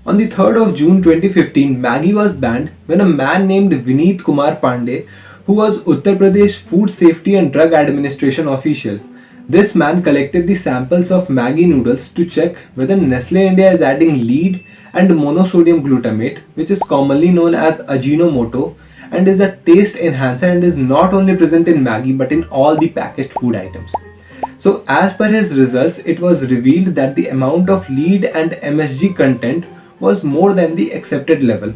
On the 3rd of June 2015, Maggi was banned when a man named Vineet Kumar Pandey, who was Uttar Pradesh Food Safety and Drug Administration official, this man collected the samples of Maggi noodles to check whether Nestle India is adding lead and monosodium glutamate, which is commonly known as Ajinomoto, and is a taste enhancer and is not only present in Maggi but in all the packaged food items. So, as per his results, it was revealed that the amount of lead and MSG content was more than the accepted level.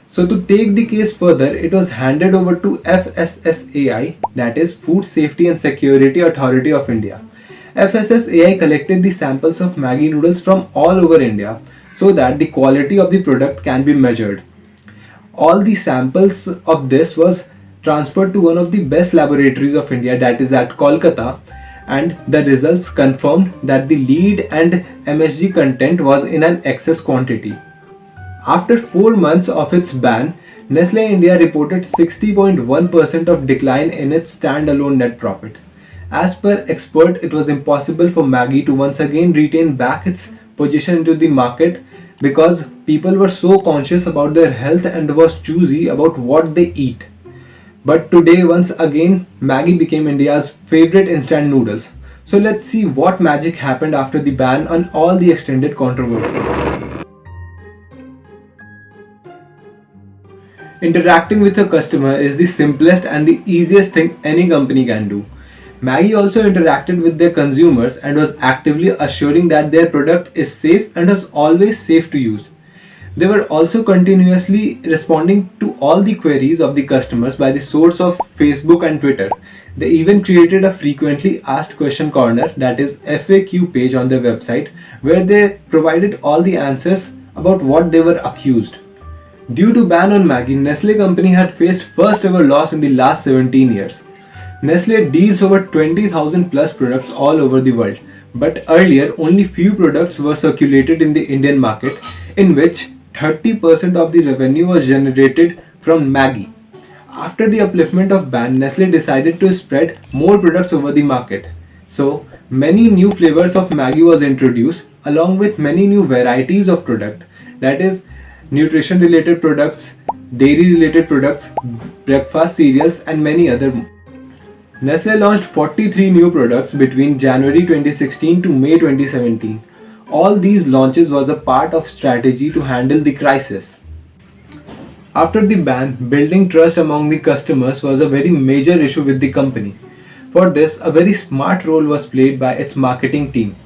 So, to take the case further, it was handed over to FSSAI, that is Food Safety and Security Authority of India. FSSAI collected the samples of Maggi noodles from all over India so that the quality of the product can be measured. All the samples of this was transferred to one of the best laboratories of India, that is at Kolkata, and the results confirmed that the lead and MSG content was in an excess quantity. After 4 months of its ban, Nestle India reported 60.1% of decline in its standalone net profit. As per expert, it was impossible for Maggi to once again retain back its position into the market because people were so conscious about their health and was choosy about what they eat. But today, once again, Maggi became India's favorite instant noodles. So let's see what magic happened after the ban and all the extended controversy. Interacting with a customer is the simplest and the easiest thing any company can do. Maggi also interacted with their consumers and was actively assuring that their product is safe and was always safe to use. They were also continuously responding to all the queries of the customers by the source of Facebook and Twitter. They even created a frequently asked question corner, that is FAQ page on their website, where they provided all the answers about what they were accused. Due to ban on Maggi, Nestle company had faced first ever loss in the last 17 years. Nestle deals over 20,000 plus products all over the world, but earlier only few products were circulated in the Indian market, in which 30% of the revenue was generated from Maggi. After the upliftment of ban, Nestle decided to spread more products over the market. So, many new flavors of Maggi was introduced along with many new varieties of product, that is nutrition related products, dairy related products, breakfast cereals and many other. Nestle launched 43 new products between January 2016 to May 2017. All these launches was a part of strategy to handle the crisis. After the ban, building trust among the customers was a very major issue with the company. For this, a very smart role was played by its marketing team.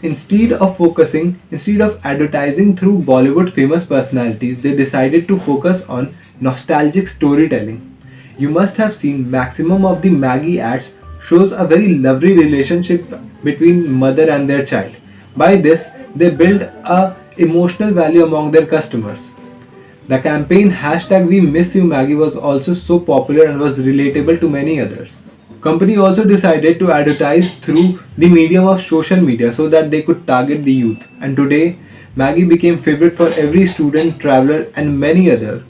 Instead of advertising through Bollywood famous personalities, they decided to focus on nostalgic storytelling. You must have seen maximum of the Maggi ads shows a very lovely relationship between mother and their child. By this, they build a emotional value among their customers. The campaign hashtag We Miss You Maggi was also so popular and was relatable to many others. Company also decided to advertise through the medium of social media so that they could target the youth. And today, Maggi became favorite for every student, traveler and many others.